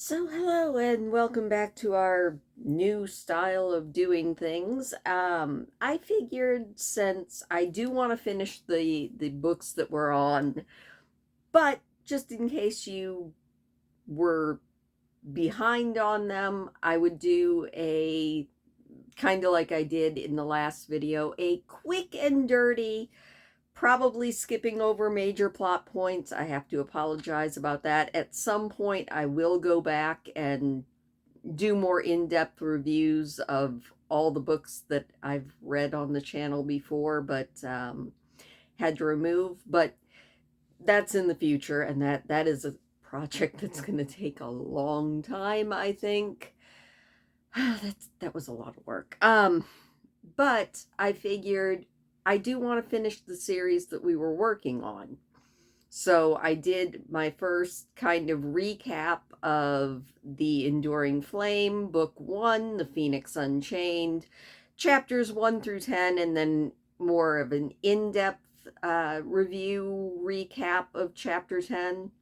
So, hello and welcome back to our new style of doing things. I figured since I do want to finish the books that we're on, but just in case you were behind on them, I would do a kind of like I did in the last video, a quick and dirty, probably skipping over major plot points. I have to apologize about that. At some point, I will go back and do more in-depth reviews of all the books that I've read on the channel before, but had to remove. But that's in the future, and that is a project that's going to take a long time, I think. That was a lot of work. But I figured I do want to finish the series that we were working on. So I did my first kind of recap of The Enduring Flame, Book 1, The Phoenix Unchained, chapters 1 through 10, and then more of an in-depth review recap of chapter 10.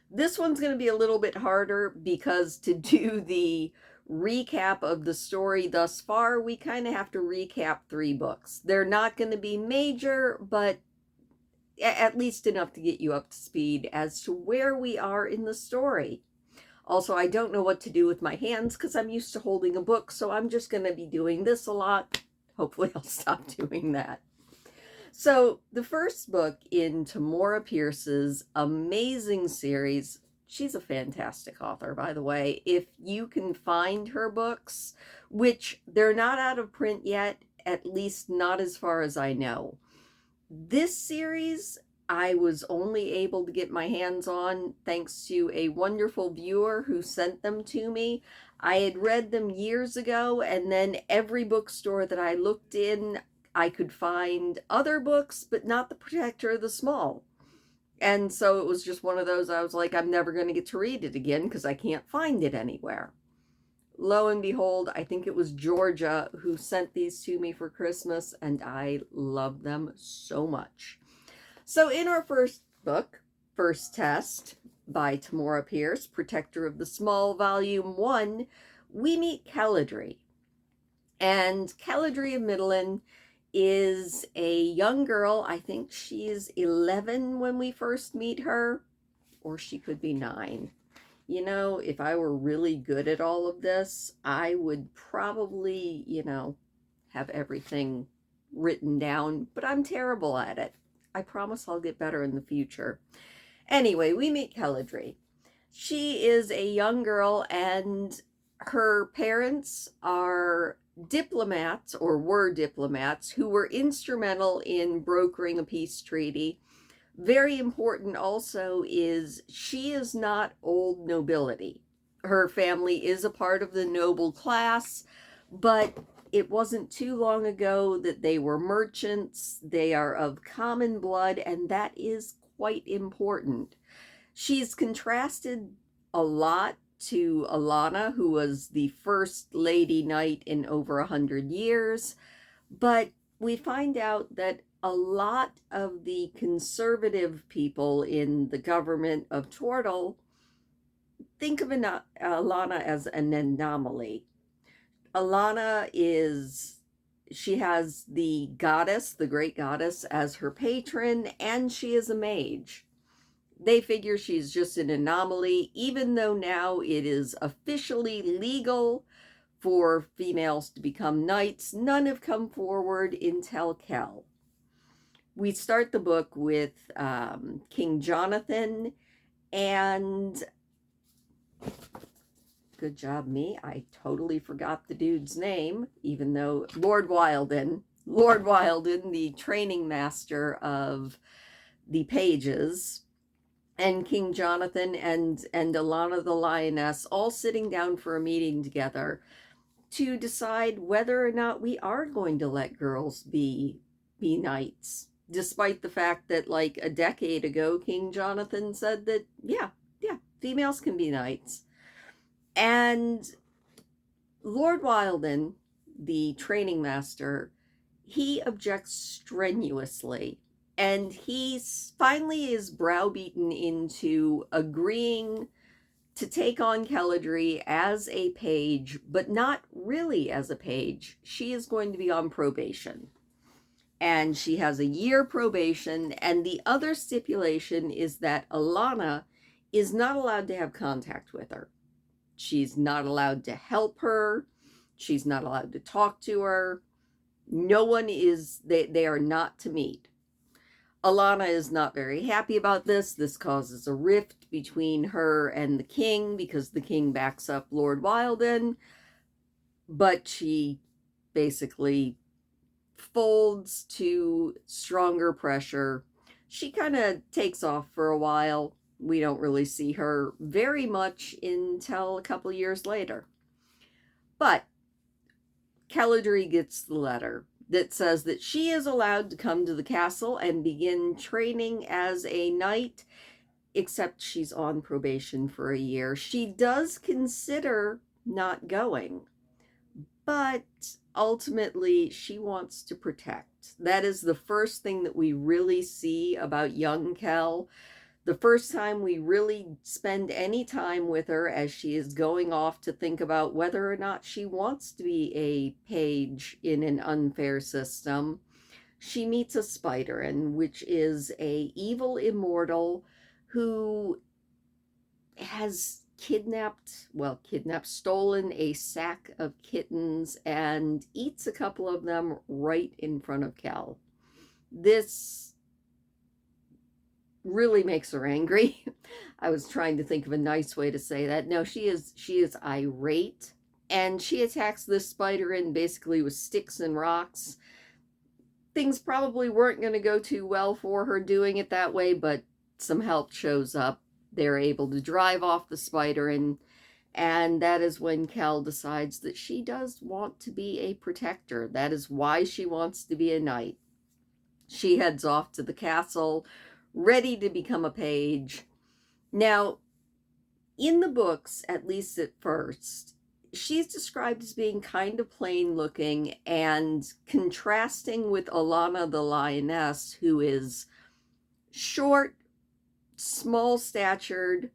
This one's going to be a little bit harder because to do the recap of the story thus far, we kind of have to recap 3 books. They're not going to be major, but at least enough to get you up to speed as to where we are in the story. Also, I don't know what to do with my hands because I'm used to holding a book, so I'm just going to be doing this a lot. Hopefully I'll stop doing that. So the first book in Tamora Pierce's amazing series, she's a fantastic author, by the way. If you can find her books, which they're not out of print yet, at least not as far as I know. This series, I was only able to get my hands on thanks to a wonderful viewer who sent them to me. I had read them years ago, and then every bookstore that I looked in, I could find other books, but not The Protector of the Small. And so it was just one of those, I was like, I'm never going to get to read it again because I can't find it anywhere. Lo and behold, I think it was Georgia who sent these to me for Christmas, and I love them so much. So in our first book, First Test by Tamora Pierce, Protector of the Small, Volume 1, we meet Kelladry. And Kelladry of Middlin is a young girl. I think she's 11 when we first meet her, or she could be 9. You know, if I were really good at all of this, I would probably, have everything written down, but I'm terrible at it. I promise I'll get better in the future. Anyway, we meet Kelladry. She is a young girl, and her parents are diplomats, or were diplomats, who were instrumental in brokering a peace treaty. Very important also is she is not old nobility. Her family is a part of the noble class, but it wasn't too long ago that they were merchants. They are of common blood, and that is quite important. She's contrasted a lot to Alana, who was the first lady knight in over 100 years, but we find out that a lot of the conservative people in the government of Tortle think of Alana as an anomaly. She has the goddess, the great goddess, as her patron, and she is a mage. They figure she's just an anomaly, even though now it is officially legal for females to become knights. None have come forward until Kel. We start the book with King Jonathan, and good job me, I totally forgot the dude's name, even though Lord Wildon, the training master of the pages, and King Jonathan and Alana the lioness all sitting down for a meeting together to decide whether or not we are going to let girls be knights, despite the fact that like a decade ago King Jonathan said that yeah, females can be knights. And Lord Wildon, the training master, he objects strenuously, and he finally is browbeaten into agreeing to take on Kelladry as a page, but not really as a page. She is going to be on probation. And she has a year probation. And the other stipulation is that Alana is not allowed to have contact with her. She's not allowed to help her. She's not allowed to talk to her. No one is, they are not to meet. Alana is not very happy about this. This causes a rift between her and the king because the king backs up Lord Wilden. But she basically folds to stronger pressure. She kind of takes off for a while. We don't really see her very much until a couple years later. But Kelladry gets the letter that says that she is allowed to come to the castle and begin training as a knight, except she's on probation for a year. She does consider not going, but ultimately she wants to protect. That is the first thing that we really see about young Kel. The first time we really spend any time with her as she is going off to think about whether or not she wants to be a page in an unfair system, she meets a Spiderin, which is a evil immortal who has stolen a sack of kittens and eats a couple of them right in front of Kel. This really makes her angry. I was trying to think of a nice way to say that. No, she is irate, and she attacks this Spiderin basically with sticks and rocks. Things probably weren't going to go too well for her doing it that way, but some help shows up. They're able to drive off the Spiderin, and that is when Kel decides that she does want to be a protector. That is why she wants to be a knight. She heads off to the castle, ready to become a page. Now, in the books, at least at first, she's described as being kind of plain looking and contrasting with Alana the lioness, who is short, small statured,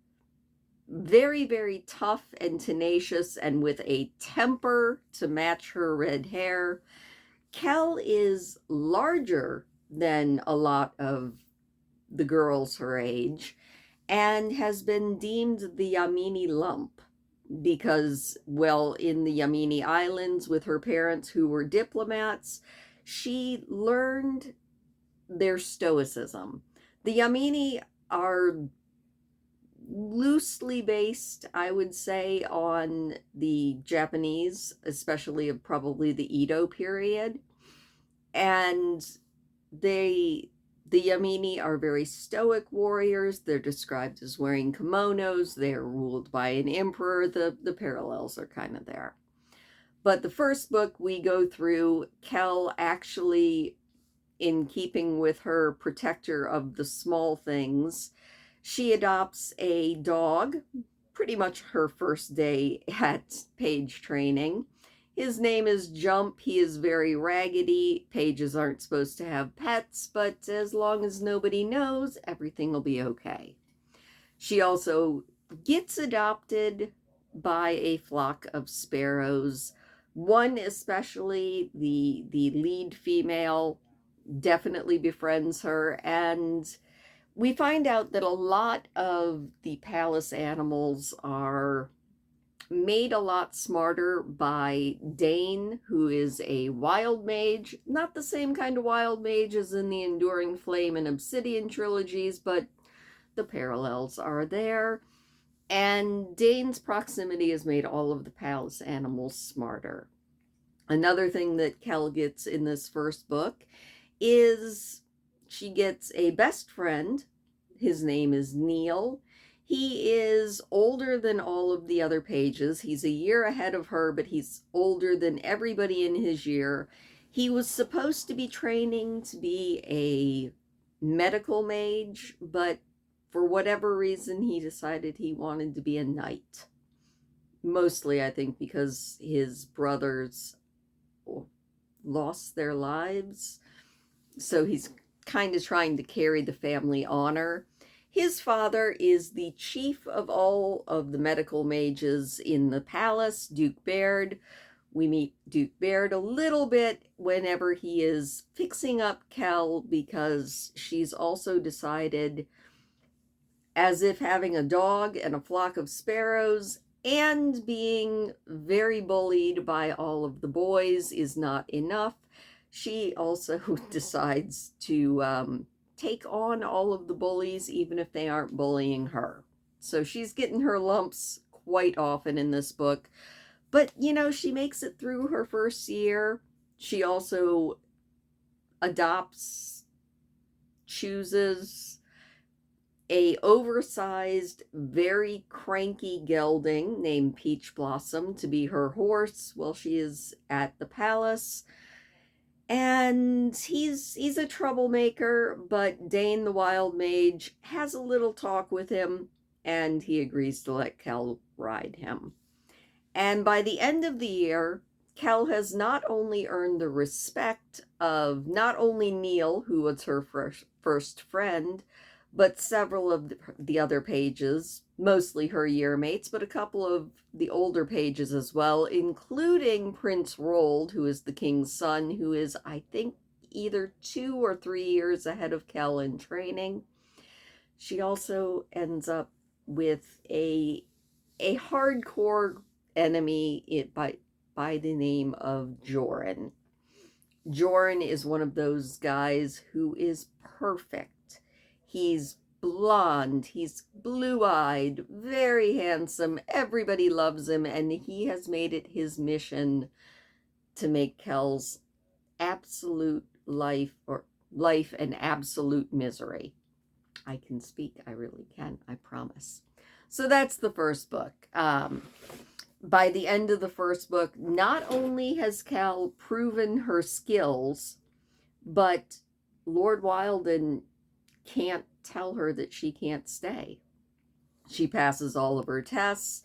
very, very tough and tenacious, and with a temper to match her red hair. Kel is larger than a lot of the girls her age, and has been deemed the Yamini lump because, well, in the Yamini Islands with her parents who were diplomats, she learned their stoicism. The Yamini are loosely based, I would say, on the Japanese, especially of probably the Edo period. And the Yamini are very stoic warriors. They're described as wearing kimonos. They're ruled by an emperor. The parallels are kind of there. But the first book we go through, Kel actually, in keeping with her protector of the small things, she adopts a dog, pretty much her first day at page training. His name is Jump. He is very raggedy. Pages aren't supposed to have pets, but as long as nobody knows, everything will be okay. She also gets adopted by a flock of sparrows. One especially, the lead female, definitely befriends her, and we find out that a lot of the palace animals are made a lot smarter by Dane, who is a wild mage. Not the same kind of wild mage as in the Enduring Flame and Obsidian trilogies, but the parallels are there. And Dane's proximity has made all of the palace animals smarter. Another thing that Kel gets in this first book is she gets a best friend. His name is Neil. He is older than all of the other pages. He's a year ahead of her, but he's older than everybody in his year. He was supposed to be training to be a medical mage, but for whatever reason, he decided he wanted to be a knight. Mostly, I think, because his brothers lost their lives. So he's kind of trying to carry the family honor. His father is the chief of all of the medical mages in the palace, Duke Baird. We meet Duke Baird a little bit whenever he is fixing up Kel, because she's also decided, as if having a dog and a flock of sparrows and being very bullied by all of the boys is not enough, she also decides to take on all of the bullies, even if they aren't bullying her. So she's getting her lumps quite often in this book. But, she makes it through her first year. She also chooses a oversized, very cranky gelding named Peach Blossom to be her horse while she is at the palace. And he's a troublemaker, but Dane the Wild Mage has a little talk with him, and he agrees to let Kel ride him. And by the end of the year, Kel has not only earned the respect of not only Neil, who was her first friend, but several of the other pages, mostly her year mates, but a couple of the older pages as well, including Prince Rold, who is the king's son, who is, I think, either 2 or 3 years ahead of Kel in training. She also ends up with a hardcore enemy by the name of Joran. Joran is one of those guys who is perfect. He's blonde, he's blue-eyed, very handsome, everybody loves him, and he has made it his mission to make Kel's absolute life an absolute misery. I can speak, I really can, I promise. So that's the first book. By the end of the first book, not only has Kel proven her skills, but Lord Wilden can't tell her that she can't stay. She passes all of her tests,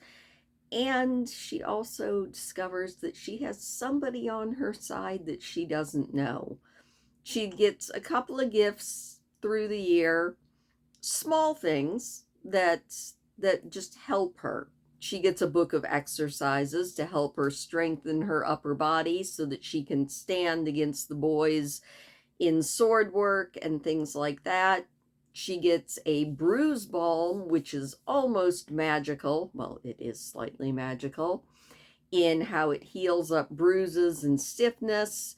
and she also discovers that she has somebody on her side that she doesn't know. She gets a couple of gifts through the year, small things that just help her. She gets a book of exercises to help her strengthen her upper body so that she can stand against the boys in sword work and things like that. She gets a bruise balm, which is almost magical. Well, it is slightly magical in how it heals up bruises and stiffness.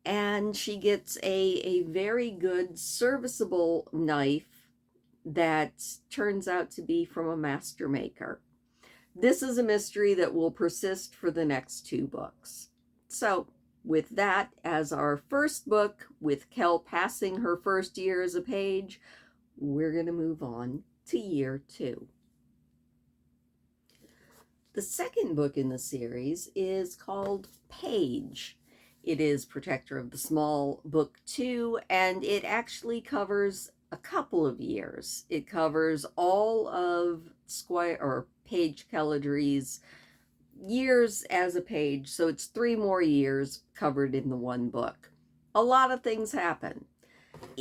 And she gets a very good serviceable knife that turns out to be from a master maker. This is a mystery that will persist for the next 2 books. So, with that as our first book, with Kel passing her first year as a page, we're going to move on to year 2. The second book in the series is called Page. It is Protector of the Small, Book 2, and it actually covers a couple of years. It covers all of Page Kelladry's years as a page, so it's 3 more years covered in the one book. A lot of things happen.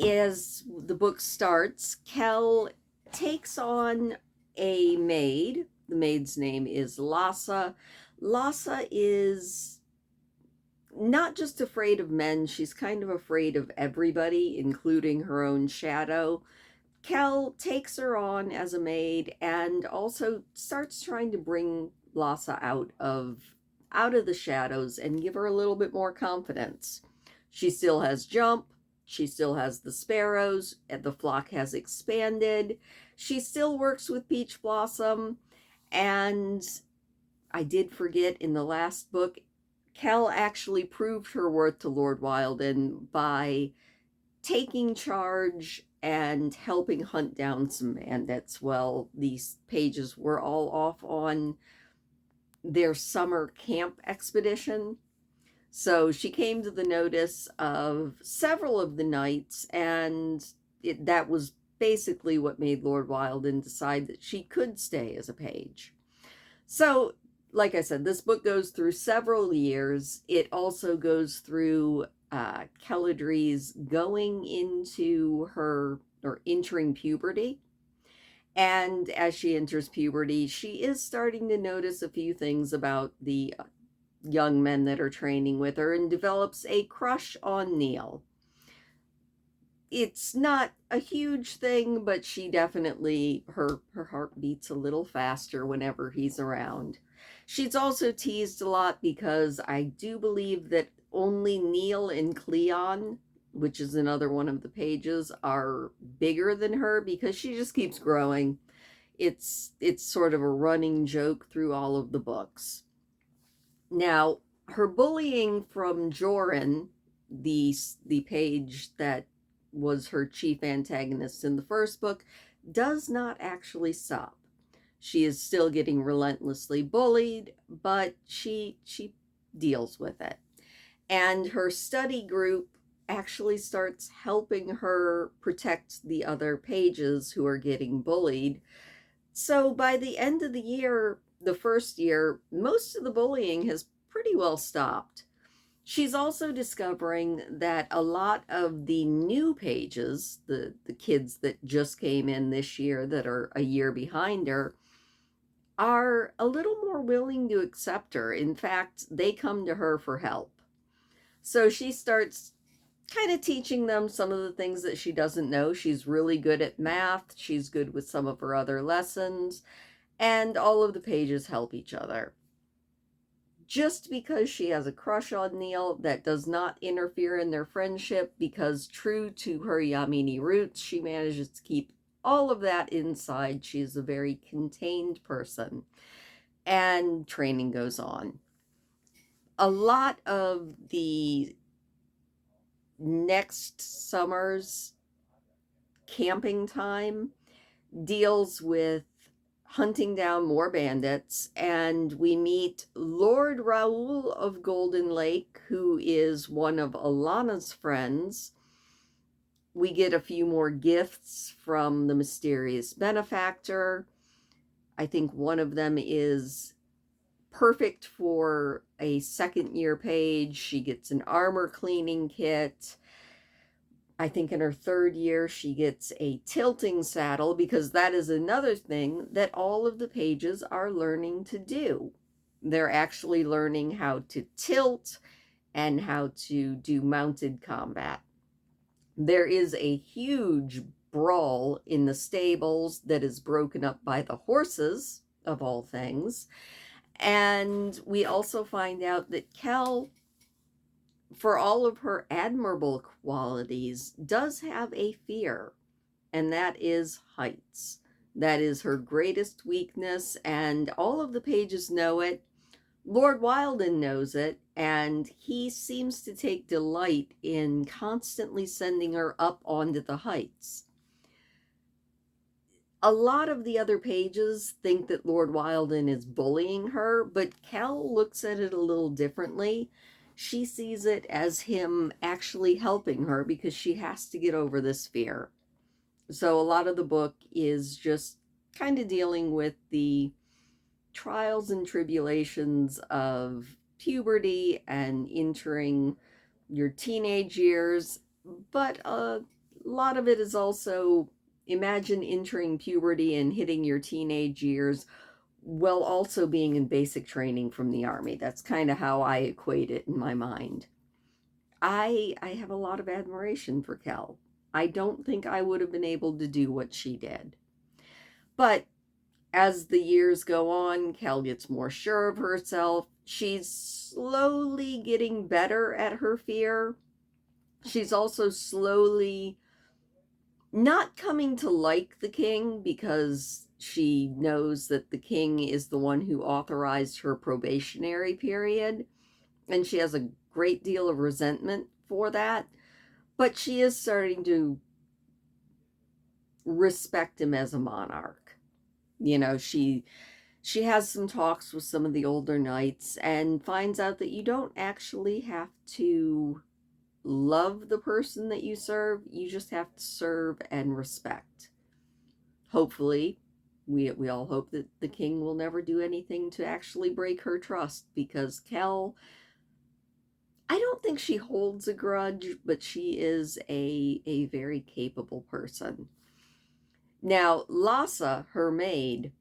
As the book starts, Kel takes on a maid. The maid's name is Lassa. Lassa is not just afraid of men, she's kind of afraid of everybody, including her own shadow. Kel takes her on as a maid and also starts trying to bring Lassa out of the shadows and give her a little bit more confidence. She still has jump, she still has the sparrows, and the flock has expanded. She still works with Peach Blossom, and I did forget in the last book, Kel actually proved her worth to Lord Wilden by taking charge and helping hunt down some bandits while these pages were all off on their summer camp expedition. So she came to the notice of several of the knights, and that was basically what made Lord Wilden decide that she could stay as a page. So, like I said, this book goes through several years. It also goes through Kelladry's going into her, or entering puberty. And as she enters puberty, she is starting to notice a few things about the young men that are training with her and develops a crush on Neil. It's not a huge thing, but she definitely, her heart beats a little faster whenever he's around. She's also teased a lot because I do believe that only Neil and Cleon, which is another one of the pages, are bigger than her because she just keeps growing. It's sort of a running joke through all of the books. Now, her bullying from Joran, the page that was her chief antagonist in the first book, does not actually stop. She is still getting relentlessly bullied, but she deals with it. And her study group actually starts helping her protect the other pages who are getting bullied. So by the end of the year, the first year, most of the bullying has pretty well stopped. She's also discovering that a lot of the new pages, the kids that just came in this year that are a year behind her, are a little more willing to accept her. In fact, they come to her for help. So she starts kind of teaching them some of the things that she doesn't know. She's really good at math, she's good with some of her other lessons, and all of the pages help each other. Just because she has a crush on Neil, that does not interfere in their friendship, because true to her Yamini roots, she manages to keep all of that inside. She's a very contained person, and training goes on. A lot of the next summer's camping time deals with hunting down more bandits, and we meet Lord Raoul of Golden Lake, who is one of Alana's friends. We get a few more gifts from the mysterious benefactor. I think one of them is perfect for a second year page. She gets an armor cleaning kit. I think in her third year, she gets a tilting saddle, because that is another thing that all of the pages are learning to do. They're actually learning how to tilt and how to do mounted combat. There is a huge brawl in the stables that is broken up by the horses, of all things. And we also find out that Kel, for all of her admirable qualities, does have a fear, and that is heights. That is her greatest weakness, and all of the pages know it. Lord Wilden knows it, and he seems to take delight in constantly sending her up onto the heights. A lot of the other pages think that Lord Wilden is bullying her, but Kel looks at it a little differently. She sees it as him actually helping her because she has to get over this fear. So a lot of the book is just kind of dealing with the trials and tribulations of puberty and entering your teenage years, but a lot of it is also, imagine entering puberty and hitting your teenage years while also being in basic training from the army. That's kind of how I equate it in my mind. I have a lot of admiration for Kel. I don't think I would have been able to do what she did. But as the years go on, Kel gets more sure of herself. She's slowly getting better at her fear. She's also slowly not coming to like the king, because she knows that the king is the one who authorized her probationary period, and she has a great deal of resentment for that. But she is starting to respect him as a monarch. You know, she has some talks with some of the older knights and finds out that you don't actually have to love the person that you serve, you just have to serve and respect. Hopefully, we all hope that the king will never do anything to actually break her trust, because Kel, I don't think she holds a grudge, but she is a very capable person. Now, Lhasa, her maid,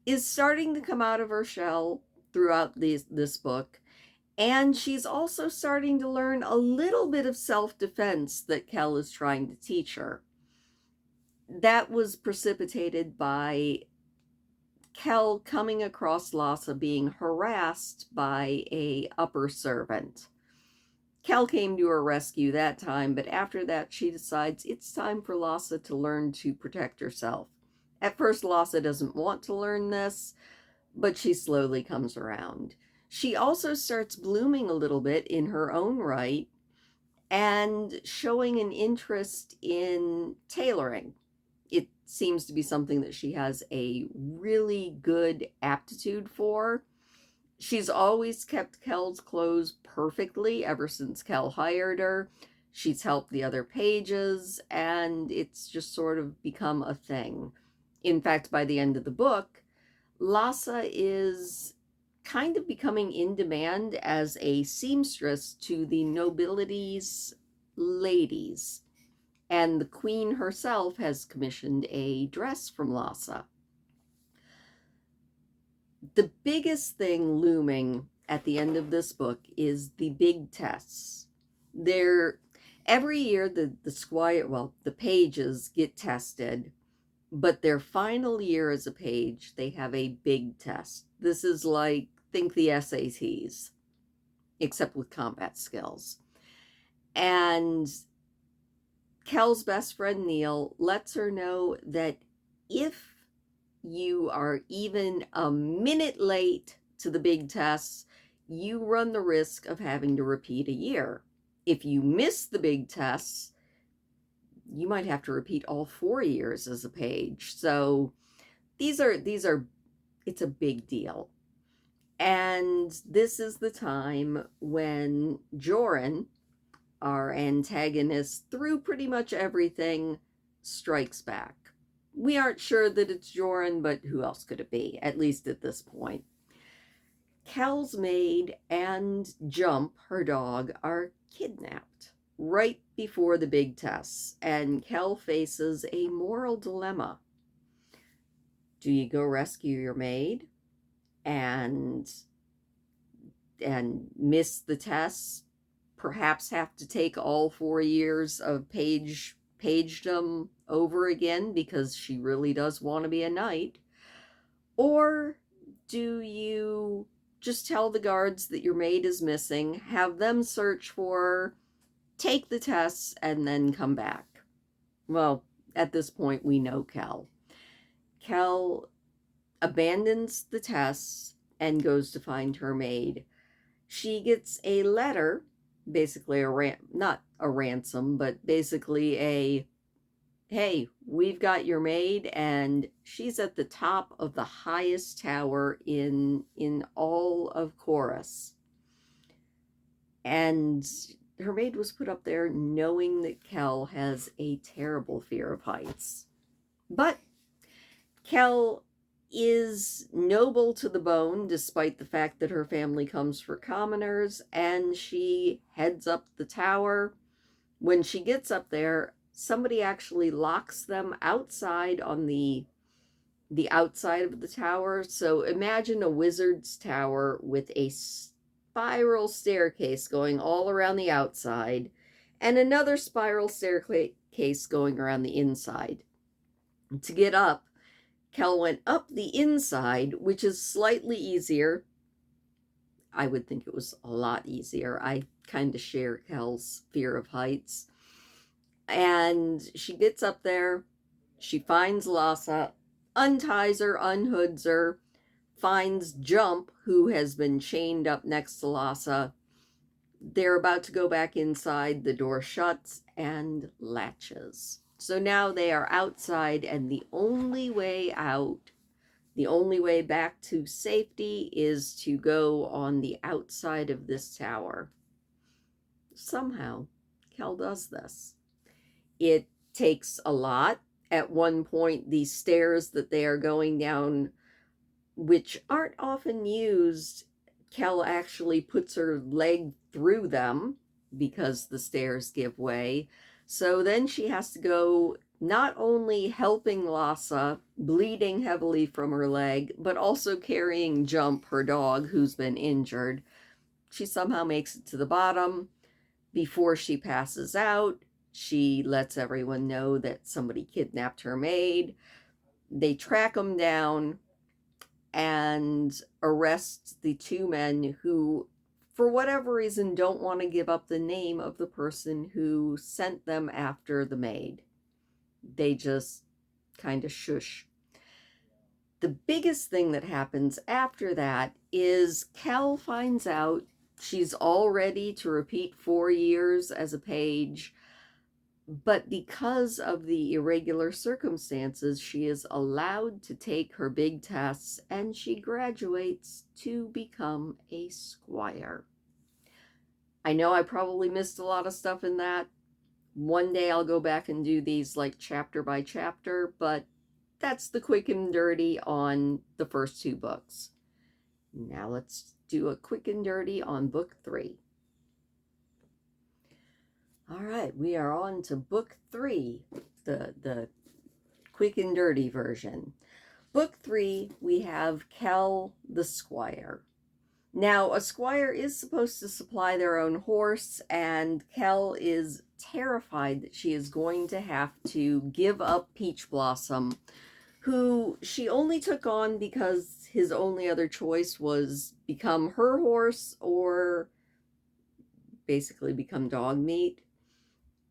is starting to come out of her shell throughout this book, and she's also starting to learn a little bit of self-defense that Kel is trying to teach her. That was precipitated by Kel coming across Lhasa being harassed by a upper servant. Kel came to her rescue that time, but after that she decides it's time for Lhasa to learn to protect herself. At first, Lhasa doesn't want to learn this, but she slowly comes around. She also starts blooming a little bit in her own right and showing an interest in tailoring. It seems to be something that she has a really good aptitude for. She's always kept Kel's clothes perfectly ever since Kel hired her. She's helped the other pages, and it's just sort of become a thing. In fact, by the end of the book, Lhasa is kind of becoming in demand as a seamstress to the nobility's ladies. And the queen herself has commissioned a dress from Lhasa. The biggest thing looming at the end of this book is the big tests. They're every year the squire, well, the pages get tested, but their final year as a page, they have a big test. This is like, think the SATs, except with combat skills. And Kel's best friend Neil lets her know that if you are even a minute late to the big tests, you run the risk of having to repeat a year. If you miss the big tests, you might have to repeat all 4 years as a page. So these are it's a big deal. And this is the time when Joran, our antagonist through pretty much everything, strikes back. We aren't sure that it's Joran, but who else could it be, at least at this point? Kel's maid and Jump, her dog, are kidnapped right before the big tests, and Kel faces a moral dilemma. Do you go rescue your maid and miss the tests, perhaps have to take all 4 years of pagedom over again because she really does want to be a knight? Or do you just tell the guards that your maid is missing, have them search for her, take the tests, and then come back? Well, at this point, we know Kel. Kel abandons the tests and goes to find her maid. She gets a letter, basically not a ransom, but basically a, hey, we've got your maid, and she's at the top of the highest tower in all of Chorus. And her maid was put up there knowing that Kel has a terrible fear of heights. But Kel is noble to the bone, despite the fact that her family comes for commoners, and she heads up the tower. When she gets up there, somebody actually locks them outside on the outside of the tower. So imagine a wizard's tower with a spiral staircase going all around the outside, and another spiral staircase going around the inside. To get up, Kel went up the inside, which is slightly easier. I would think it was a lot easier. I kind of share Kel's fear of heights. And she gets up there. She finds Lhasa, unties her, unhoods her, finds Jump, who has been chained up next to Lhasa. They're about to go back inside. The door shuts and latches. So now they are outside, and the only way out, the only way back to safety, is to go on the outside of this tower. Somehow, Kel does this. It takes a lot. At one point, the stairs that they are going down, which aren't often used, Kel actually puts her leg through them because the stairs give way. So then she has to go not only helping Lhasa, bleeding heavily from her leg, but also carrying Jump, her dog, who's been injured. She somehow makes it to the bottom. Before she passes out, she lets everyone know that somebody kidnapped her maid. They track them down and arrest the two men who, for whatever reason, don't want to give up the name of the person who sent them after the maid. They just kind of shush. The biggest thing that happens after that is Kel finds out she's all ready to repeat 4 years as a page, but because of the irregular circumstances, she is allowed to take her big tests and she graduates to become a squire. I know I probably missed a lot of stuff in that. One day I'll go back and do these like chapter by chapter, but that's the quick and dirty on the first two books. Now let's do a quick and dirty on book 3. All right, we are on to book 3, the quick and dirty version. Book 3, we have Kel the Squire. Now, a squire is supposed to supply their own horse, and Kel is terrified that she is going to have to give up Peach Blossom, who she only took on because his only other choice was become her horse or basically become dog meat.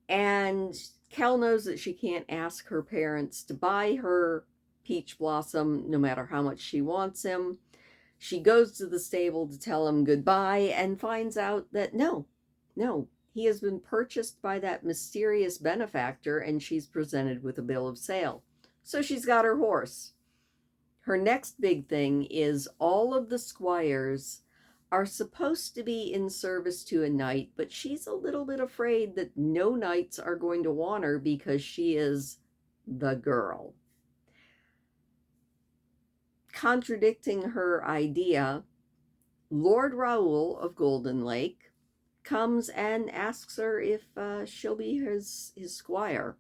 And Kel knows that she can't ask her parents to buy her Peach Blossom no matter how much she wants him. She goes to the stable to tell him goodbye and finds out that no, he has been purchased by that mysterious benefactor and she's presented with a bill of sale. So she's got her horse. Her next big thing is all of the squires are supposed to be in service to a knight, but she's a little bit afraid that no knights are going to want her because she is the girl. Contradicting her idea, Lord Raoul of Golden Lake comes and asks her if she'll be his squire.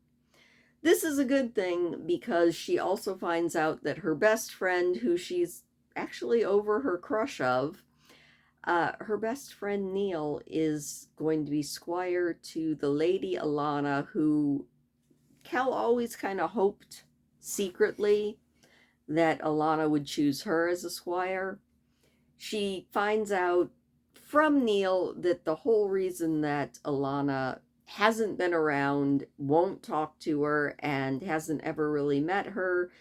This is a good thing because she also finds out that her best friend, who she's actually over her crush of, her best friend Neil is going to be squire to the Lady Alana, who Kel always kind of hoped secretly that Alana would choose her as a squire. She finds out from Neil that the whole reason that Alana hasn't been around, won't talk to her, and hasn't ever really met her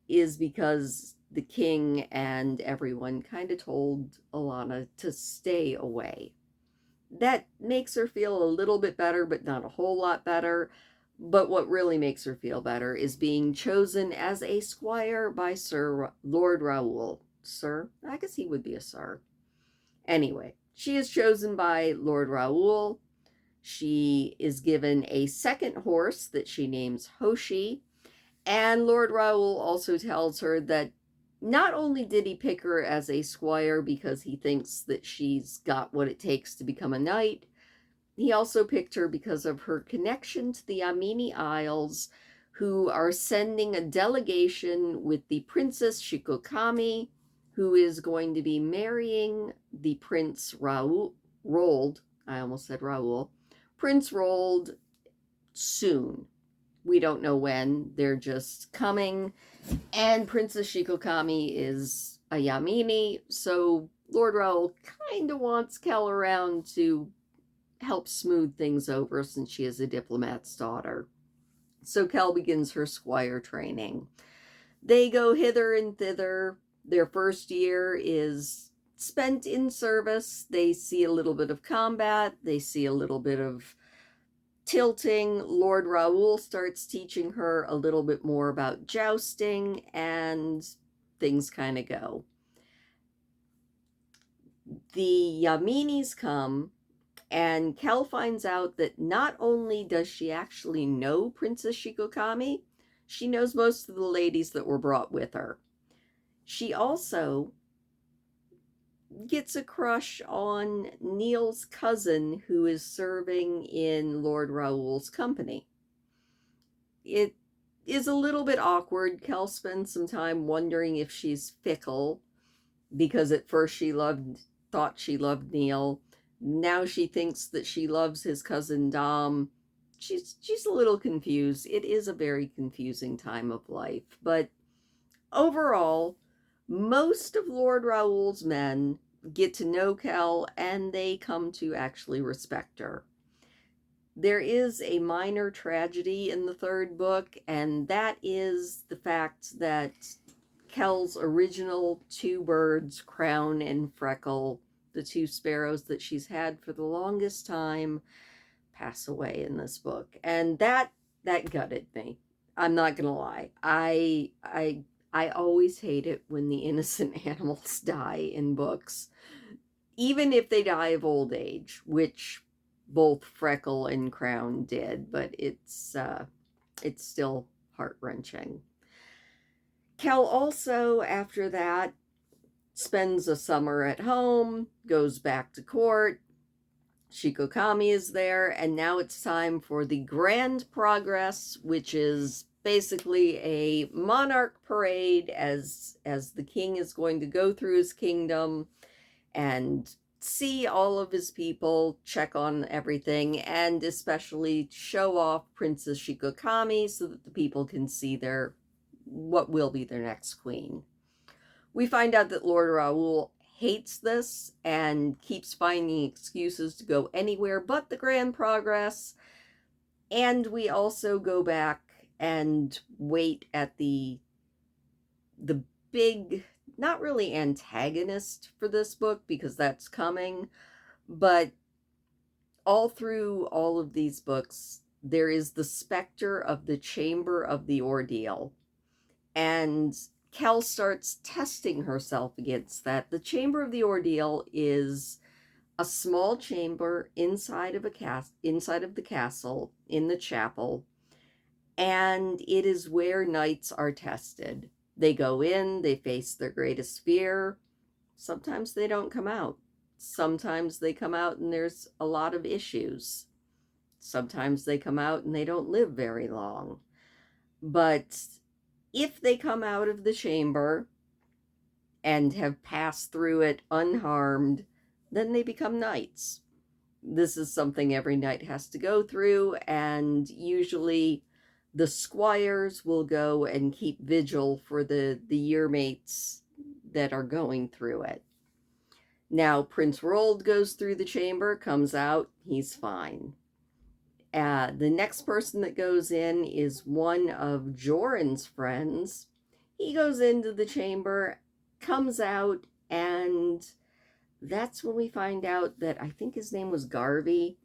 is because the king and everyone kind of told Alana to stay away. That makes her feel a little bit better, but not a whole lot better. But what really makes her feel better is being chosen as a squire by Sir Lord Raoul. Sir? I guess he would be a sir. Anyway, she is chosen by Lord Raoul. She is given a second horse that she names Hoshi. And Lord Raoul also tells her that not only did he pick her as a squire because he thinks that she's got what it takes to become a knight, he also picked her because of her connection to the Amini Isles, who are sending a delegation with the Princess Shikokami, who is going to be marrying the Prince Rold. I almost said Raoul. Prince Rold soon. We don't know when. They're just coming. And Princess Shikokami is a Yamini, so Lord Raoul kind of wants Kel around to help smooth things over since she is a diplomat's daughter. So Kel begins her squire training. They go hither and thither. Their first year is spent in service. They see a little bit of combat. They see a little bit of tilting. Lord Raoul starts teaching her a little bit more about jousting, and things kind of go. The Yaminis come, and Kel finds out that not only does she actually know Princess Shikokami, she knows most of the ladies that were brought with her. She also gets a crush on Neil's cousin, who is serving in Lord Raoul's company. It is a little bit awkward. Kel spends some time wondering if she's fickle, because at first thought she loved Neil. Now she thinks that she loves his cousin Dom. She's a little confused. It is a very confusing time of life, but overall, most of Lord Raoul's men get to know Kel and they come to actually respect her. There is a minor tragedy in the third book, and that is the fact that Kel's original two birds, Crown and Freckle, the two sparrows that she's had for the longest time, pass away in this book. And that gutted me. I'm not gonna lie. I always hate it when the innocent animals die in books, even if they die of old age, which both Freckle and Crown did, but it's still heart-wrenching. Kel also, after that, spends a summer at home, goes back to court. Shikokami is there, and now it's time for the Grand Progress, which is basically a monarch parade as the king is going to go through his kingdom and see all of his people, check on everything, and especially show off Princess Shikokami so that the people can see what will be their next queen. We find out that Lord Raoul hates this and keeps finding excuses to go anywhere but the Grand Progress. And we also go back and wait at the big, not really antagonist for this book, because that's coming, but all through all of these books, there is the specter of the Chamber of the Ordeal. And Kel starts testing herself against that. The Chamber of the Ordeal is a small chamber inside of the castle, in the chapel, and it is where knights are tested. They go in, they face their greatest fear. Sometimes they don't come out. Sometimes they come out and there's a lot of issues. Sometimes they come out and they don't live very long. But if they come out of the chamber and have passed through it unharmed, then they become knights. This is something every knight has to go through, and usually the squires will go and keep vigil for the year mates that are going through it. Now, Prince Roald goes through the chamber, comes out, he's fine. The next person that goes in is one of Joran's friends. He goes into the chamber, comes out, and that's when we find out that I think his name was Garvey.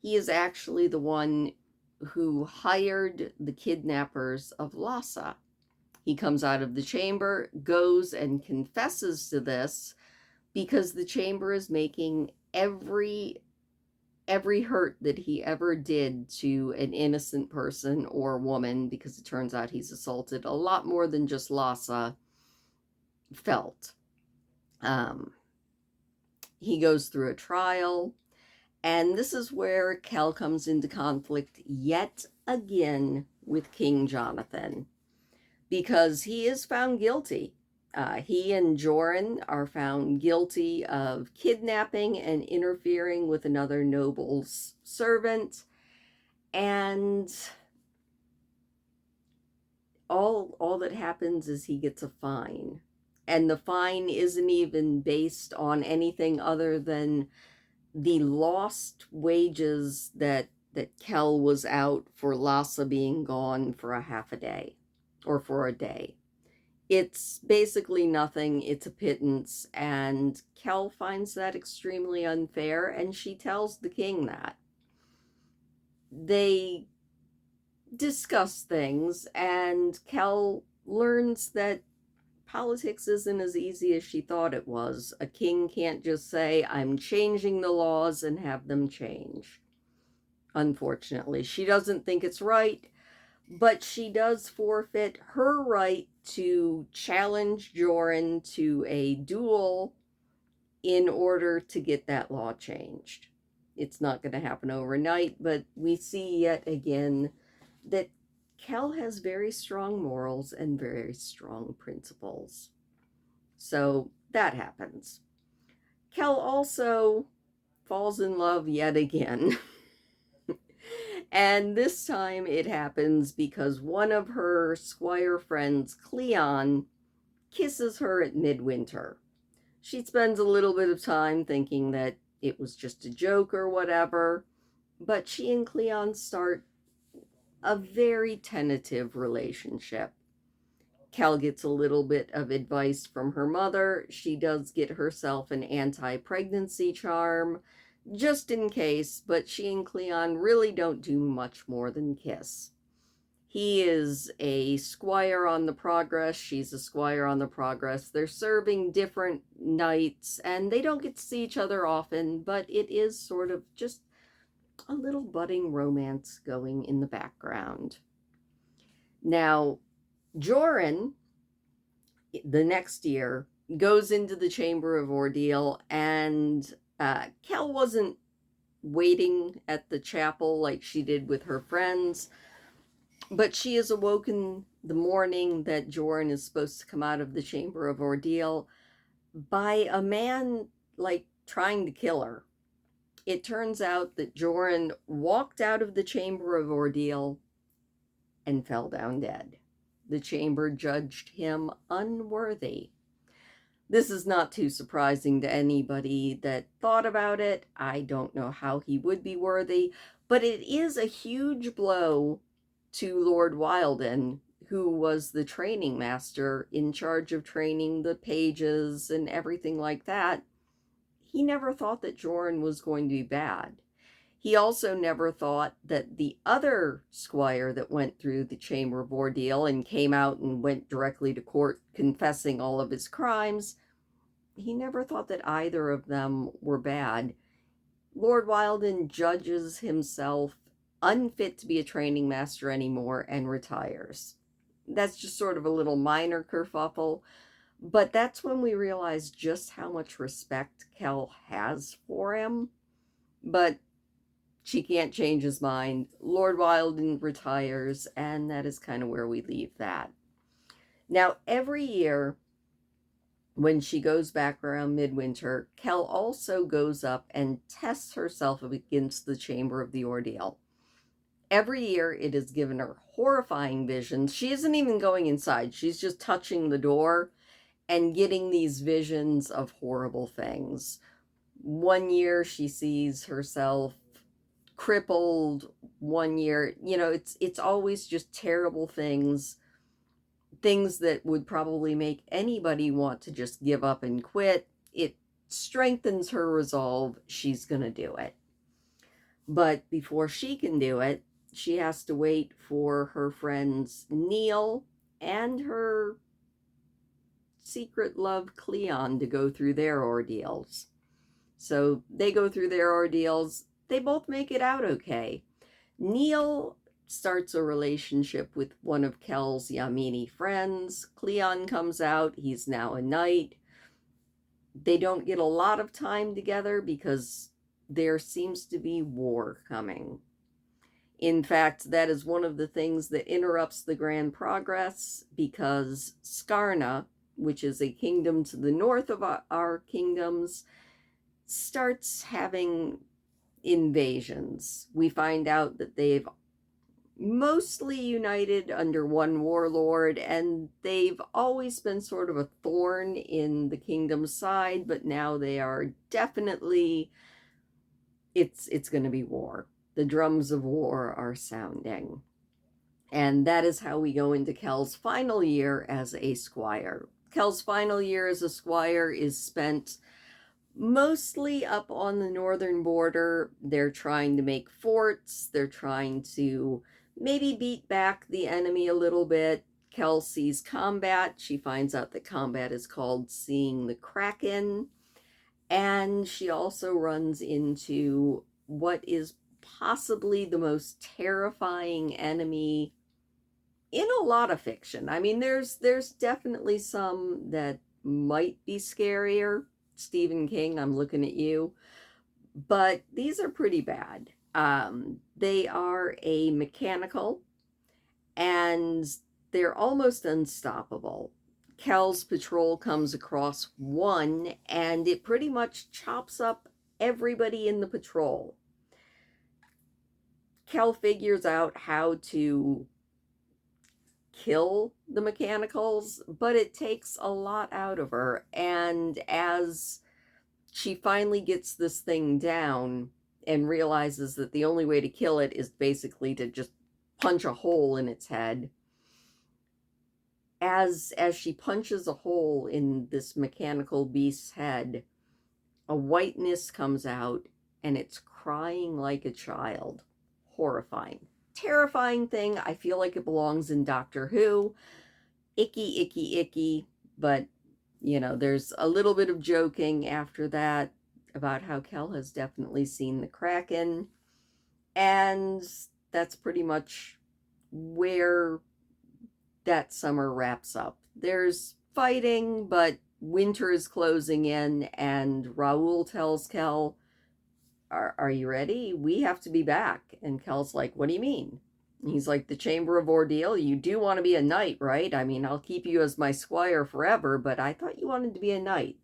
He is actually the one who hired the kidnappers of Lhasa. He comes out of the chamber, goes and confesses to this, because the chamber is making every hurt that he ever did to an innocent person or woman, because it turns out he's assaulted a lot more than just Lhasa, felt. He goes through a trial, and this is where Kel comes into conflict yet again with King Jonathan, because he is found guilty. He and Joran are found guilty of kidnapping and interfering with another noble's servant, and all that happens is he gets a fine. And the fine isn't even based on anything other than the lost wages that Kel was out for Lhasa being gone for a half a day, or for a day. It's basically nothing, it's a pittance, and Kel finds that extremely unfair, and she tells the king that. They discuss things, and Kel learns that politics isn't as easy as she thought it was. A king can't just say, I'm changing the laws, and have them change. Unfortunately, she doesn't think it's right, but she does forfeit her right to challenge Joran to a duel in order to get that law changed. It's not going to happen overnight, but we see yet again that Kel has very strong morals and very strong principles. So that happens. Kel also falls in love yet again. And this time it happens because one of her squire friends, Cleon, kisses her at midwinter. She spends a little bit of time thinking that it was just a joke or whatever, but she and Cleon start a very tentative relationship. Cal gets a little bit of advice from her mother. She does get herself an anti-pregnancy charm, just in case, but she and Cleon really don't do much more than kiss. He is a squire on the Progress. She's a squire on the Progress. They're serving different nights, and they don't get to see each other often, but it is sort of just a little budding romance going in the background. Now, Joran, the next year, goes into the Chamber of Ordeal, and Kel wasn't waiting at the chapel like she did with her friends, but she is awoken the morning that Joran is supposed to come out of the Chamber of Ordeal by a man, like, trying to kill her. It turns out that Joran walked out of the Chamber of Ordeal and fell down dead. The chamber judged him unworthy. This is not too surprising to anybody that thought about it. I don't know how he would be worthy, but it is a huge blow to Lord Wilden, who was the training master in charge of training the pages and everything like that. He never thought that Joran was going to be bad. He also never thought that the other squire that went through the Chamber of Ordeal and came out and went directly to court confessing all of his crimes, he never thought that either of them were bad. Lord Wilden judges himself unfit to be a training master anymore and retires. That's just sort of a little minor kerfuffle, but that's when we realize just how much respect Kel has for him. But she can't change his mind. Lord Wilden retires, and that is kind of where we leave that. Now, every year when she goes back around midwinter, Kel also goes up and tests herself against the Chamber of the Ordeal. Every year it has given her horrifying visions. She isn't even going inside. She's just touching the door and getting these visions of horrible things. One year she sees herself crippled. One year, it's always just terrible things that would probably make anybody want to just give up and quit. It strengthens her resolve. She's gonna do it, but before she can do it, she has to wait for her friends Neil and her secret love Cleon to go through their ordeals. So they go through their ordeals. They both make it out okay. Neil starts a relationship with one of Kel's Yamini friends. Cleon comes out. He's now a knight. They don't get a lot of time together because there seems to be war coming. In fact, that is one of the things that interrupts the grand progress, because Skarna, which is a kingdom to the north of our kingdoms, starts having invasions. We find out that they've mostly united under one warlord, and they've always been sort of a thorn in the kingdom's side, but now they are definitely, it's going to be war. The drums of war are sounding. And that is how we go into Kel's final year as a squire. Kel's final year as a squire is spent mostly up on the northern border. They're trying to make forts. They're trying to maybe beat back the enemy a little bit. Kel sees combat. She finds out that combat is called seeing the Kraken. And she also runs into what is possibly the most terrifying enemy in a lot of fiction. I mean, there's definitely some that might be scarier. Stephen King, I'm looking at you. But these are pretty bad. They are a mechanical, and they're almost unstoppable. Kel's patrol comes across one, and it pretty much chops up everybody in the patrol. Kel figures out how to kill the mechanicals, but it takes a lot out of her. And as she finally gets this thing down and realizes that the only way to kill it is basically to just punch a hole in its head, as she punches a hole in this mechanical beast's head, a whiteness comes out and it's crying like a child. Horrifying. Terrifying thing. I feel like it belongs in Doctor Who. Icky, icky, icky. But, you know, there's a little bit of joking after that about how Kel has definitely seen the Kraken. And that's pretty much where that summer wraps up. There's fighting, but winter is closing in, and Raoul tells Kel, are you ready? We have to be back. And Kel's like, what do you mean? And he's like, the Chamber of Ordeal? You do want to be a knight, right? I mean, I'll keep you as my squire forever, but I thought you wanted to be a knight.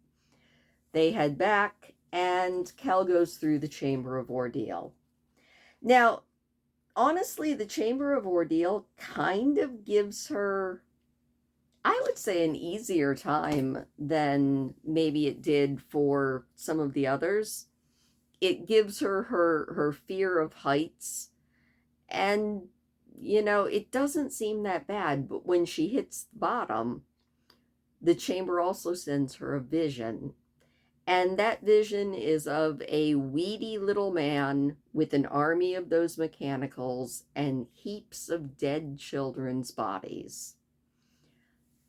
They head back, and Kel goes through the Chamber of Ordeal. Now, honestly, the Chamber of Ordeal kind of gives her, I would say, an easier time than maybe it did for some of the others. It gives her fear of heights, and you know, it doesn't seem that bad, but when she hits the bottom, the chamber also sends her a vision, and that vision is of a weedy little man with an army of those mechanicals and heaps of dead children's bodies.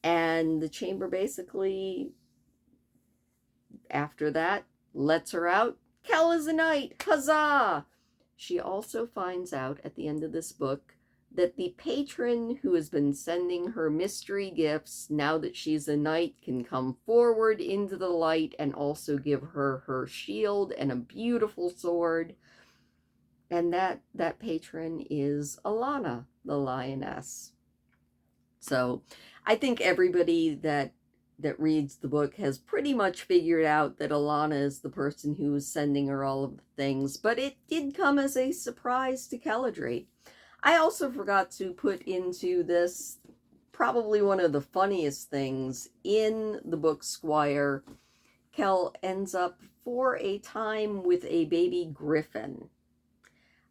And the chamber basically, after that, lets her out. Kel is a knight! Huzzah! She also finds out at the end of this book that the patron who has been sending her mystery gifts, now that she's a knight, can come forward into the light and also give her her shield and a beautiful sword. And that patron is Alana, the lioness. So I think everybody that reads the book has pretty much figured out that Alana is the person who is sending her all of the things, but it did come as a surprise to Keladri. I also forgot to put into this probably one of the funniest things in the book Squire. Kel ends up for a time with a baby griffin.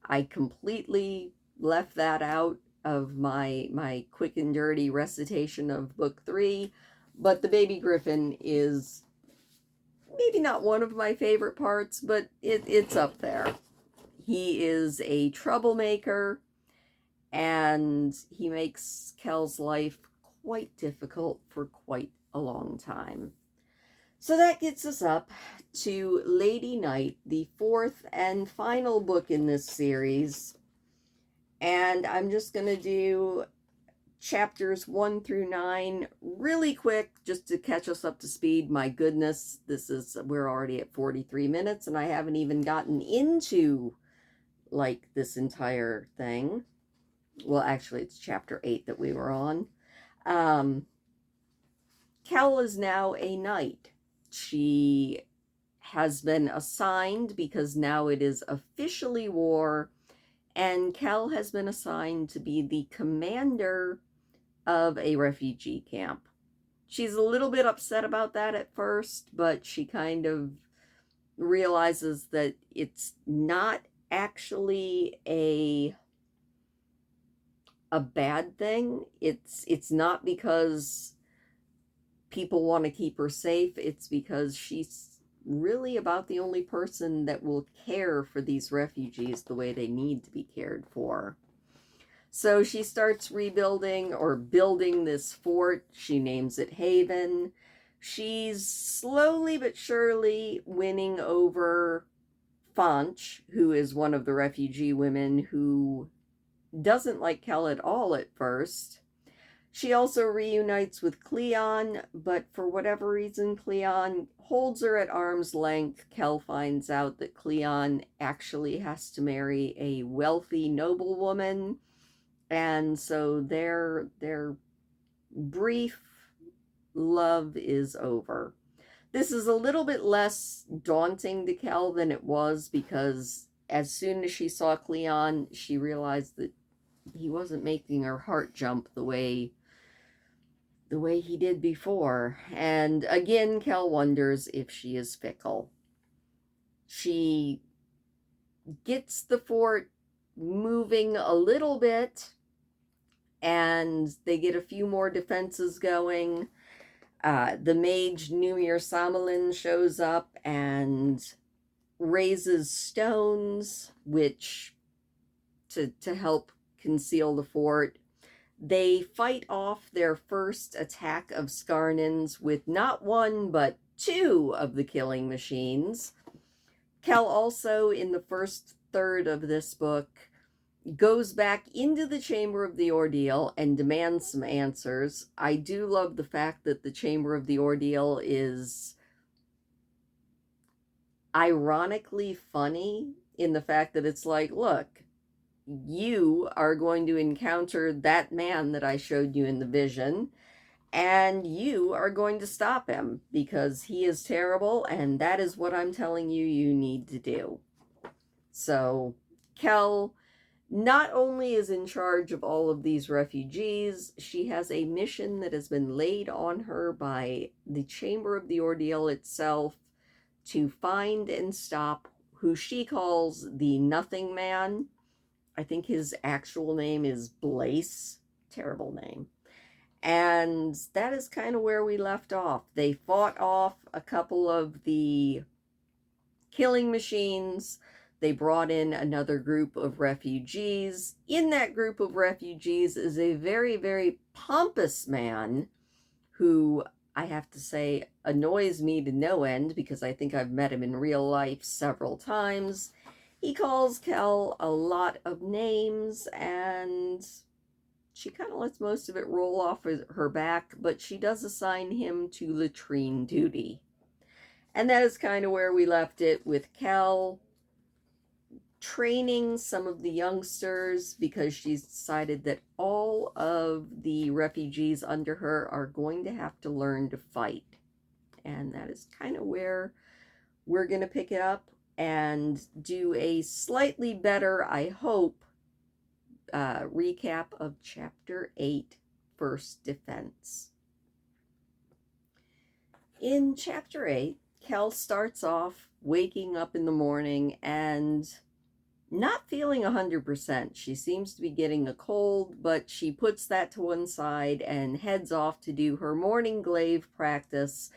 I completely left that out of my quick and dirty recitation of book 3. But the baby griffin is maybe not one of my favorite parts, but it's up there. He is a troublemaker, and he makes Kel's life quite difficult for quite a long time. So that gets us up to Lady Night, the 4th and final book in this series. And I'm just going to do chapters 1 through 9 really quick, just to catch us up to speed. My goodness, we're already at 43 minutes and I haven't even gotten into like this entire thing. Well, actually it's chapter 8 that we were on. Kel is now a knight. She has been assigned, because now it is officially war, and Kel has been assigned to be the commander of a refugee camp. She's a little bit upset about that at first, but she kind of realizes that it's not actually a bad thing. It's not because people want to keep her safe. It's because she's really about the only person that will care for these refugees the way they need to be cared for. So she starts rebuilding or building this fort. She names it Haven. She's slowly but surely winning over Fanch, who is one of the refugee women who doesn't like Kel at all at first. She also reunites with Cleon, but for whatever reason, Cleon holds her at arm's length. Kel finds out that Cleon actually has to marry a wealthy noblewoman, And so their brief love is over. This is a little bit less daunting to Kel than it was, because as soon as she saw Cleon, she realized that he wasn't making her heart jump the way he did before. And again, Kel wonders if she is fickle. She gets the fort moving a little bit, and they get a few more defenses going. The mage Numir Samalin shows up and raises stones, which to help conceal the fort. They fight off their first attack of Skarnans with not one but two of the killing machines. Kel also, in the first third of this book, goes back into the Chamber of the Ordeal and demands some answers. I do love the fact that the Chamber of the Ordeal is ironically funny, in the fact that it's like, look, you are going to encounter that man that I showed you in the vision, and you are going to stop him because he is terrible, and that is what I'm telling you you need to do. So Kel not only is in charge of all of these refugees, she has a mission that has been laid on her by the Chamber of the Ordeal itself to find and stop who she calls the Nothing Man. I think his actual name is Blaze. Terrible name. And that is kind of where we left off. They fought off a couple of the killing machines. They brought in another group of refugees. In that group of refugees is a very, very pompous man who, I have to say, annoys me to no end, because I think I've met him in real life several times. He calls Kel a lot of names, and she kind of lets most of it roll off her back, but she does assign him to latrine duty. And that is kind of where we left it, with Kel training some of the youngsters, because she's decided that all of the refugees under her are going to have to learn to fight. And that is kind of where we're going to pick it up and do a slightly better, I hope, recap of Chapter 8, First Defense. In Chapter 8, Kel starts off waking up in the morning and not feeling 100%. She seems to be getting a cold, but she puts that to one side and heads off to do her morning glaive practice.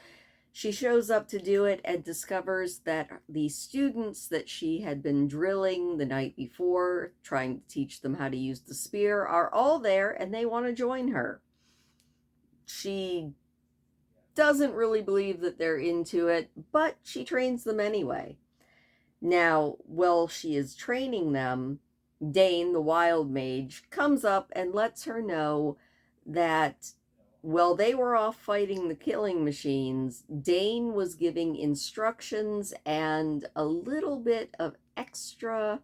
She shows up to do it and discovers that the students that she had been drilling the night before, trying to teach them how to use the spear, are all there and they want to join her. She doesn't really believe that they're into it, but she trains them anyway. Now, while she is training them, Dane, the wild mage, comes up and lets her know that while they were off fighting the killing machines, Dane was giving instructions and a little bit of extra,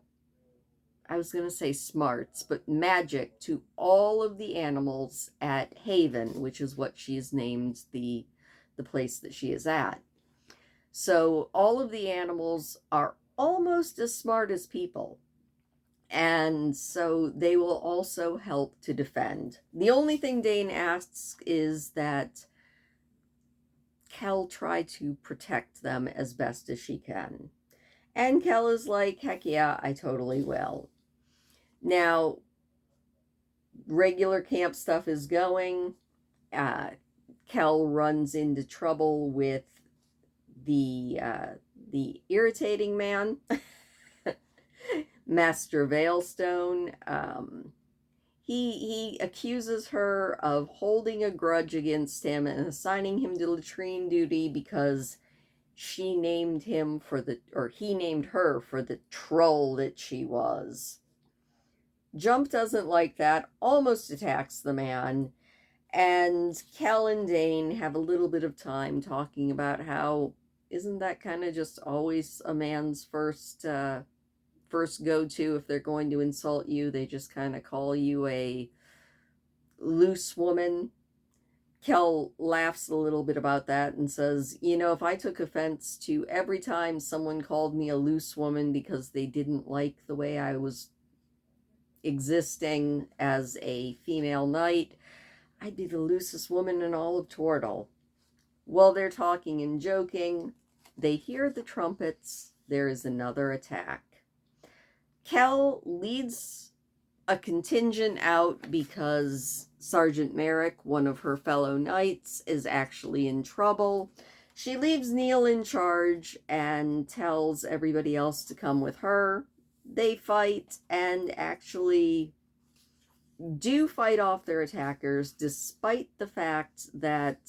I was going to say smarts, but magic to all of the animals at Haven, which is what she's named the place that she is at. So all of the animals are almost as smart as people. And so they will also help to defend. The only thing Dane asks is that Kel try to protect them as best as she can. And Kel is like, heck yeah, I totally will. Now, regular camp stuff is going. Kel runs into trouble with the irritating man, Master Veilstone. He accuses her of holding a grudge against him and assigning him to latrine duty because he named her for the troll that she was. Jump doesn't like that, almost attacks the man, and Kel and Dane have a little bit of time talking about how, isn't that kind of just always a man's first first go-to if they're going to insult you. They just kind of call you a loose woman. Kel laughs a little bit about that and says, you know, if I took offense to every time someone called me a loose woman because they didn't like the way I was existing as a female knight, I'd be the loosest woman in all of Tortle. While they're talking and joking, they hear the trumpets. There is another attack. Kel leads a contingent out because Sergeant Merrick, one of her fellow knights, is actually in trouble. She leaves Neil in charge and tells everybody else to come with her. They fight and actually do fight off their attackers, despite the fact that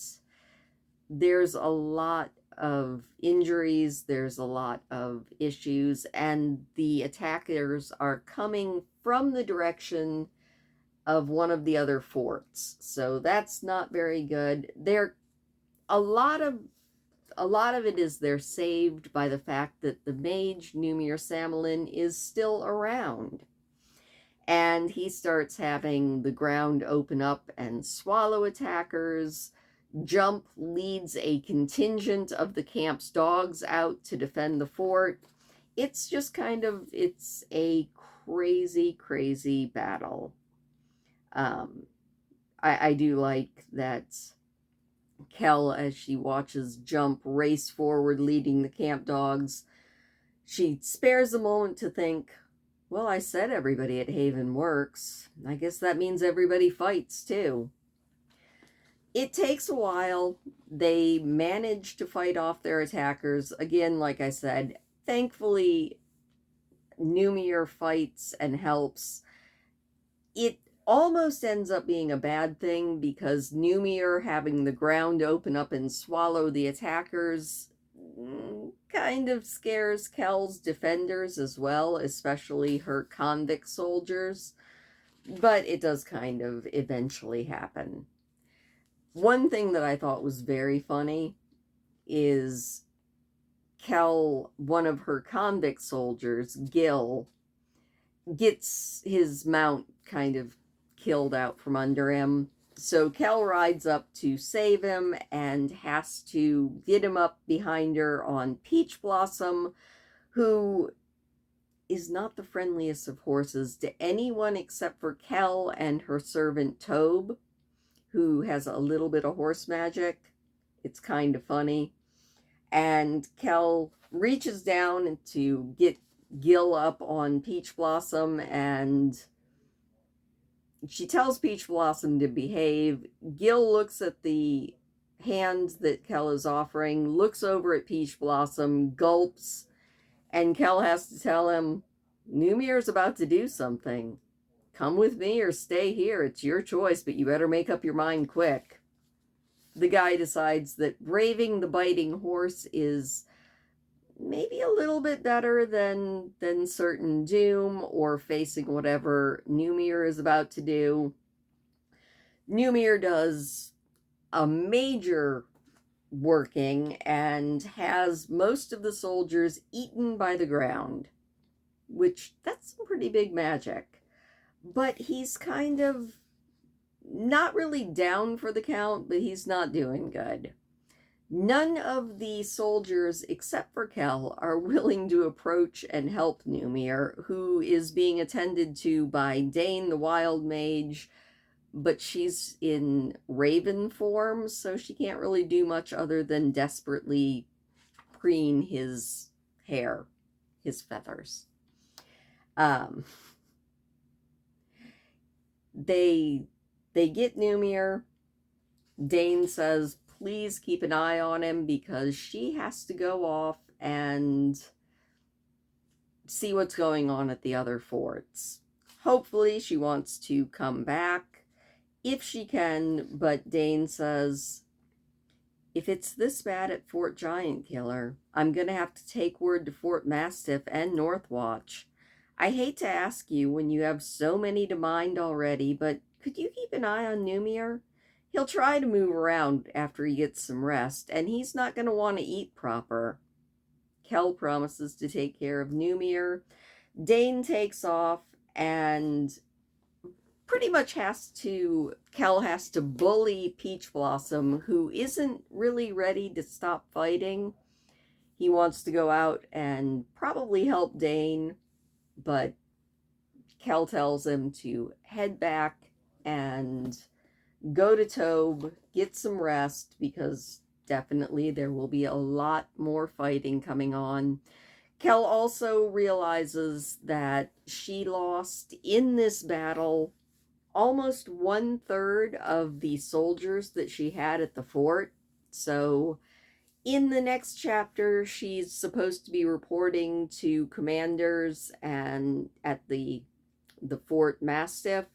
there's a lot of injuries, there's a lot of issues, and the attackers are coming from the direction of one of the other forts. So that's not very good. A lot of it is they're saved by the fact that the mage Numir Samelin is still around. And he starts having the ground open up and swallow attackers. Jump leads a contingent of the camp's dogs out to defend the fort. It's just it's a crazy battle. I do like that Kel, as she watches Jump race forward leading the camp dogs, she spares a moment to think, well, I said everybody at Haven works. I guess that means everybody fights too. It takes a while. They manage to fight off their attackers. Again, like I said, thankfully, Numir fights and helps. It almost ends up being a bad thing because Numir having the ground open up and swallow the attackers kind of scares Kel's defenders as well, especially her convict soldiers. But it does kind of eventually happen. One thing that I thought was very funny is Kel, one of her convict soldiers, Gil, gets his mount kind of killed out from under him. So Kel rides up to save him and has to get him up behind her on Peach Blossom, who is not the friendliest of horses to anyone except for Kel and her servant Tobe, who has a little bit of horse magic. It's kind of funny. And Kel reaches down to get Gil up on Peach Blossom, and she tells Peach Blossom to behave. Gil looks at the hand that Kel is offering, looks over at Peach Blossom, gulps, and Kel has to tell him, Numir's about to do something. Come with me or stay here. It's your choice, but you better make up your mind quick. The guy decides that braving the biting horse is maybe a little bit better than certain doom or facing whatever Numir is about to do. Numir does a major working and has most of the soldiers eaten by the ground, which that's some pretty big magic. But he's kind of not really down for the count, but he's not doing good. None of the soldiers, except for Kel, are willing to approach and help Numir, who is being attended to by Dane, the wild mage, but she's in raven form, so she can't really do much other than desperately preen his hair, his feathers. They get Numir. Dane says, please keep an eye on him because she has to go off and see what's going on at the other forts. Hopefully she wants to come back if she can, but Dane says, if it's this bad at Fort Giant Killer, I'm going to have to take word to Fort Mastiff and Northwatch. I hate to ask you when you have so many to mind already, but could you keep an eye on Numir? He'll try to move around after he gets some rest, and he's not going to want to eat proper. Kel promises to take care of Numir. Dane takes off and pretty much Kel has to bully Peach Blossom, who isn't really ready to stop fighting. He wants to go out and probably help Dane, but Kel tells him to head back and go to Tobe, get some rest, because definitely there will be a lot more fighting coming on. Kel also realizes that she lost in this battle almost 1/3 of the soldiers that she had at the fort. So in the next chapter, she's supposed to be reporting to commanders and at the Fort Mastiff,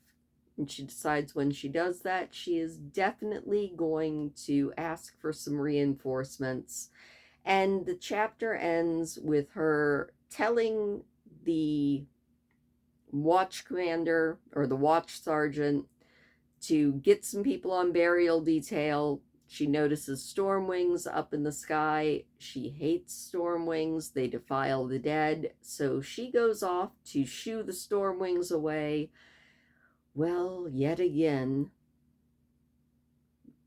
and she decides when she does that, she is definitely going to ask for some reinforcements. And the chapter ends with her telling the watch commander or the watch sergeant to get some people on burial detail. She notices storm wings up in the sky. She hates storm wings. They defile the dead. So she goes off to shoo the storm wings away. Well, yet again,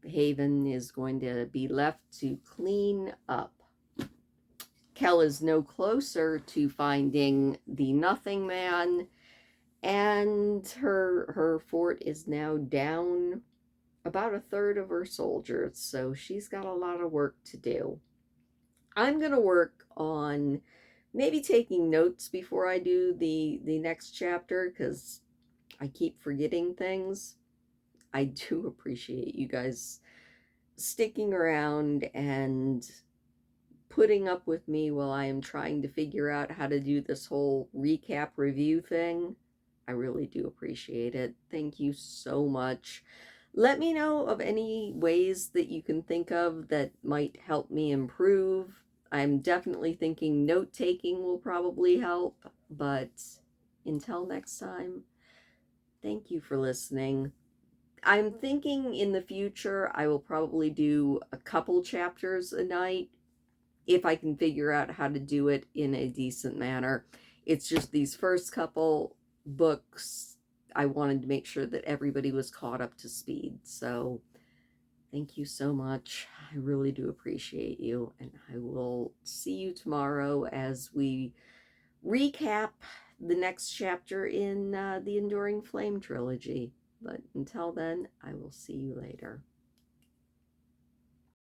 Haven is going to be left to clean up. Kel is no closer to finding the Nothing Man, and her fort is now down about 1/3 of her soldiers, so she's got a lot of work to do. I'm going to work on maybe taking notes before I do the next chapter, because I keep forgetting things. I do appreciate you guys sticking around and putting up with me while I am trying to figure out how to do this whole recap review thing. I really do appreciate it. Thank you so much. Let me know of any ways that you can think of that might help me improve. I'm definitely thinking note taking will probably help, but until next time, thank you for listening. I'm thinking in the future I will probably do a couple chapters a night if I can figure out how to do it in a decent manner. It's just these first couple books, I wanted to make sure that everybody was caught up to speed. So thank you so much. I really do appreciate you. And I will see you tomorrow as we recap the next chapter in the Enduring Flame trilogy. But until then, I will see you later.